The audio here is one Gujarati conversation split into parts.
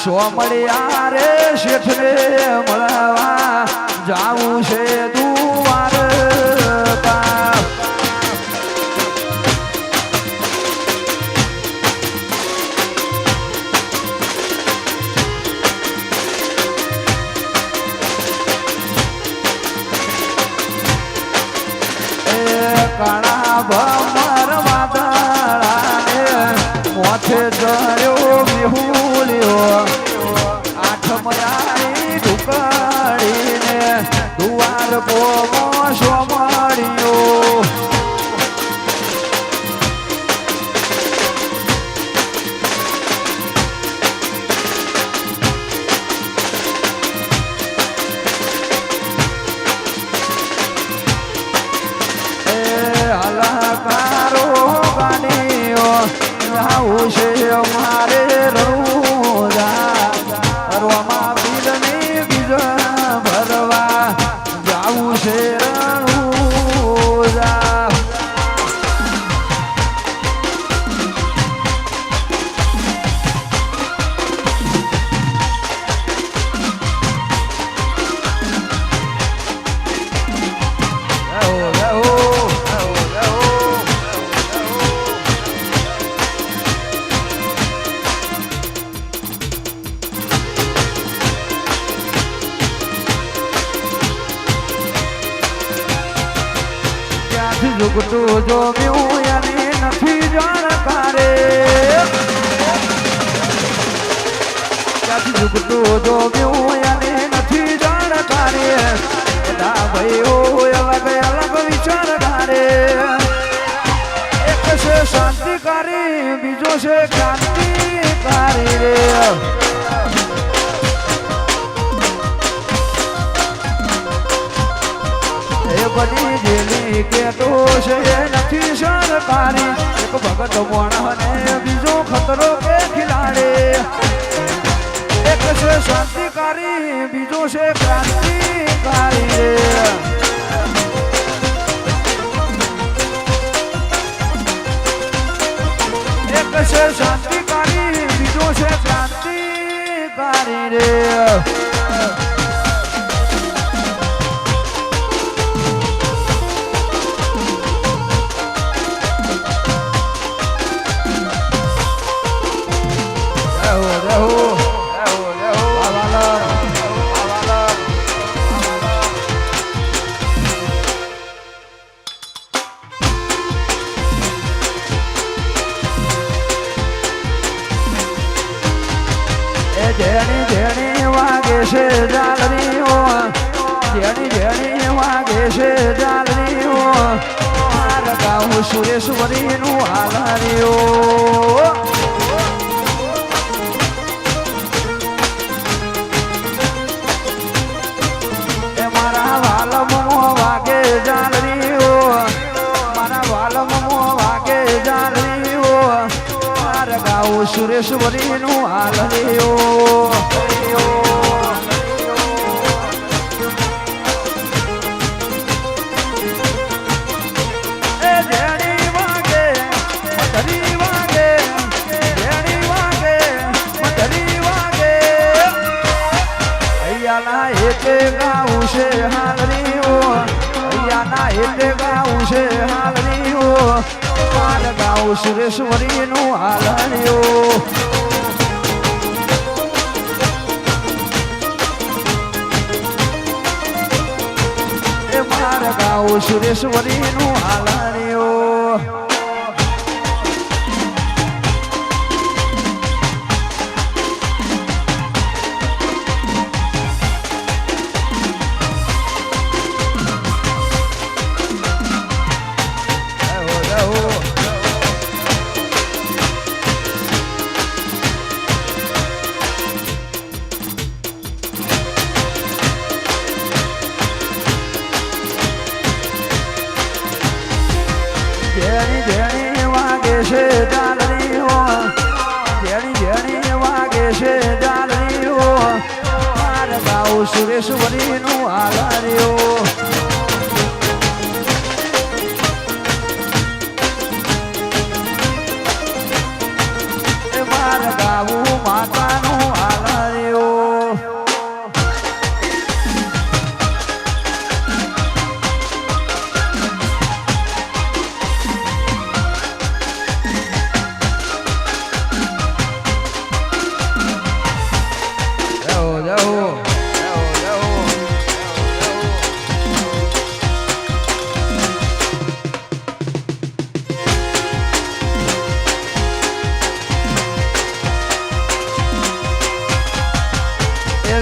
સોમળિયા રે શેઠને મળવા જાવું છે દ્વારકા. કાળા ભમર વાદળાને મોથે જર્યો વિહુલ્યો આઠમયાની ઢુકડીને દુવાર પોમો સોમળિયો. હલાકારો ગાડીઓ જાવું છે મારે રણુજા ભરવામાં બીજની બીજ ભરવા જાવું છે રણુજા. જુગતું જોમ્યું એની નથી જાણકારે. ત્યાંથી જુગતું જોમ્યું એની નથી જાણકારે. એના ભાઈઓ અલગ અલગ વિચાર ધારે. એક છે શાંતિકારી બીજો છે ક્રાંતિકારી રે. બની જેલી કેતો છે નથી સરકારી. એક ભગત મોણને બીજો ખતરો કે ખિલાડે. એક છે શાંતિકારી બીજો છે ક્રાંતિકારી. એક છે શાંતિકારી બીજો છે ક્રાંતિકારી રે. જેણી જેણી વાગે છે જાલરીઓ જેણી જેણી વાગે છે જાલરીઓ માર ગાઉં સુરેશ્વરીનું હાલરીઓ. એ મારા વાલમો વાગે જાલરીઓ મારા વાલમો વાગે જાલરીઓ માર ગાઉં સુરેશ્વરીનું હાલરીઓ. એટલે ગાઉં છે હાલરીઓ અહીંયાના એટલે ગાઉં છે હાલરીઓ માર ગાઉં સુરેશ્વરીનું હાલરીઓ. એ માર ગાઉં સુરેશ્વરીનું હાલરીઓ. જેણી જેણી વાગે છે જાલરીઓ જેણી જેણી વાગે છે જાલરીઓ માર ગાઉં સુરેશ્વરીનું હાલરીઓ. માર ગાવું માતાનું હાલ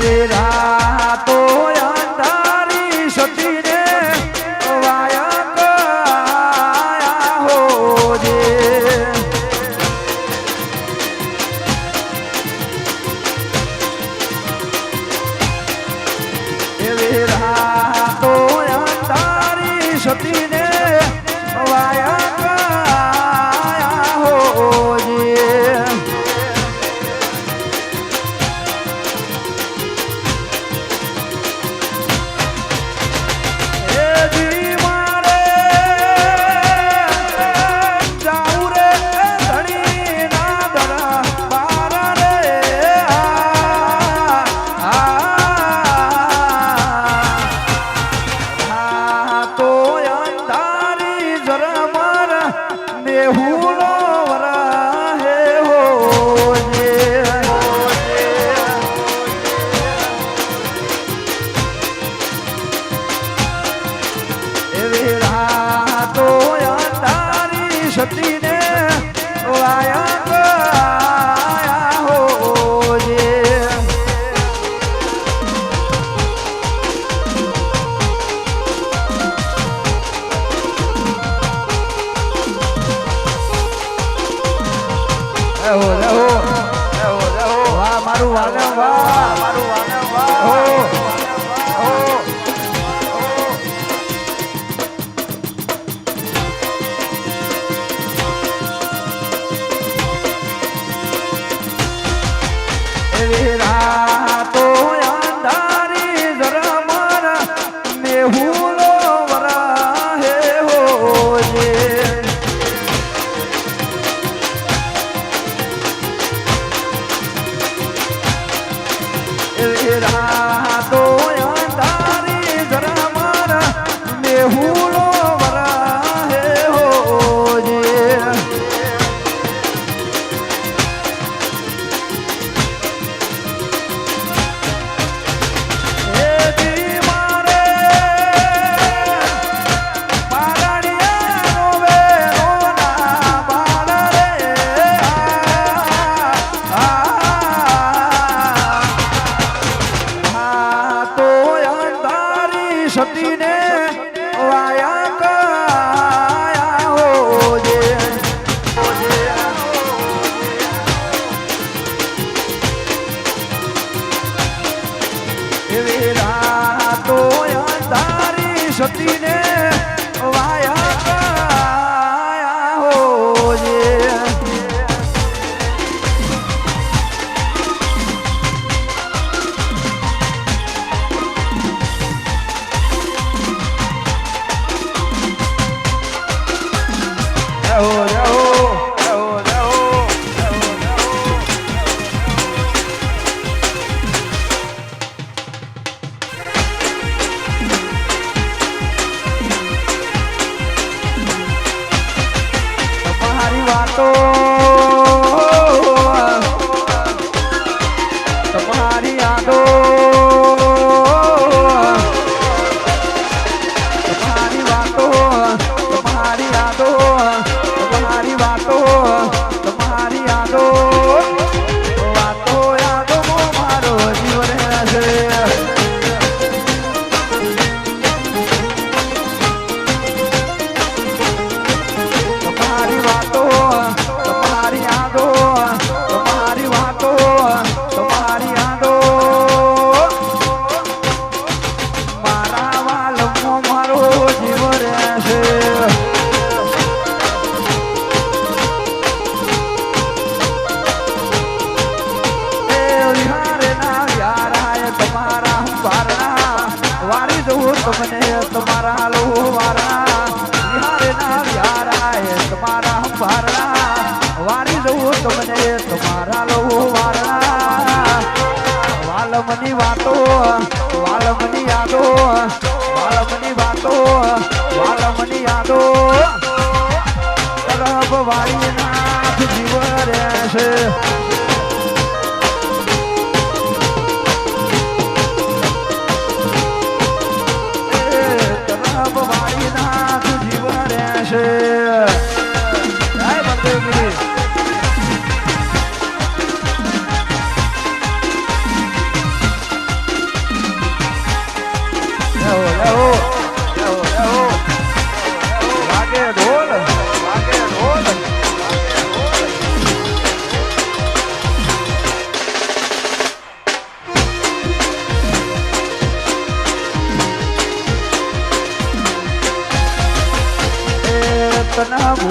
એવી રાતો અંધારી સતીને વાયક આયા હોજે એવી રાતો અંધારી સતીને વાયક આયા હોજે સતીને વાયક આયા હોજે વાહ મારું વાલમ વાહ મારું વાલમ વાહ રાતો અંધારી જરમર મેહુલો વરાહે હોજે રાતો અંધારી જરમર મેહુલો વરાહે હોજે સતીને વાયક આયા હોજે એવી રાતો અંધારી સતીને વાયક આયા હોજે તમારી વાતો તમારી યાદો તમારી વાતો તમારી યાદો તમારી વાતો તમારી યાદો વાતો યાદો મારો જીવ રહેશે તમારી વાતો તમારી યાદો તમારી વાતો તમારી યાદો મારા વાલમો મારો જીવ રહેશે તમને તમારા લો વારા વિહારે ના વ્યારાય તમારા વારા વારી દઉં તમને તમારા લો વારા વાલમની વાતો વાલમની યાદો વાલમની વાતો વાલમની યાદો તરફ વાળી નાથ જીવ રહેશે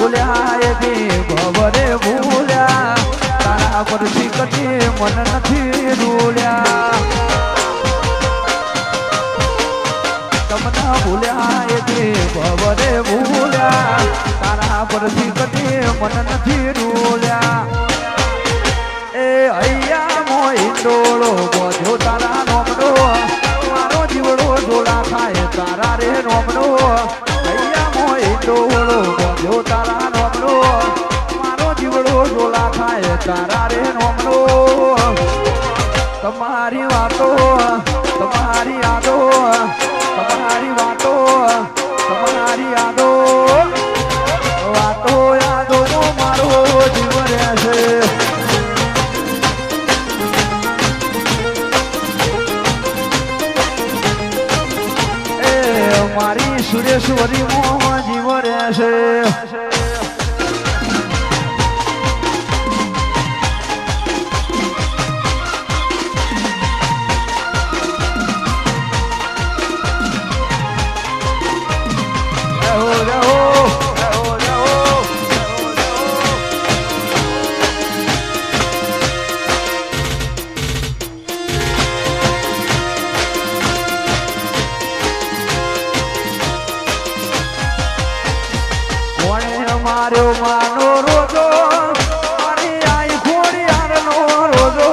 ભૂલ્યા એથી ભવરે ભૂલ્યા તારા પરથી કદી મન નથી ડોલ્યા તમને ભૂલ્યા એથી ભવરે ભૂલ્યા તારા પરથી કદી મન નથી ડોલ્યા એ અહીંયા મોઈ ડોળો બોજો તારા નોમડો મારો જીવડો ડોલા ખાય તારા રે નોમડો અહીંયા મોઈ ડોળો બોજો તારા નોમડો મારો જીવડો ડોલા ખાય તારા રે નોમડો તમારી વાતો તમારી યાદો તમારી વાતો તમારી યાદો વાતો યાદો મારો જીવ રહેશે મારી સુરેશ્વરી મોહ જીવ રહેશે મારો માનો રોજો મારી આઈ ખોડિયારનો રોજો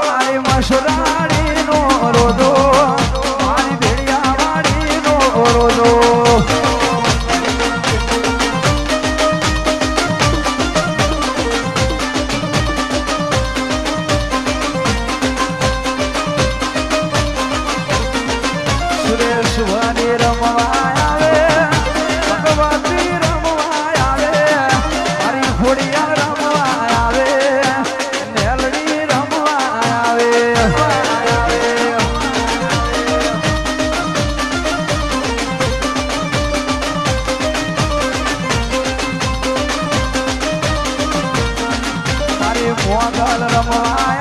મારી મસરાડીનો રોજો મારી ભેડિયાવાડીનો રોજો સુરેશ્વરી રમવા આવે ભગવતી ખોડિયાર રમવા આવે નેલડી રમવા આવે મારી મોગલ રમવા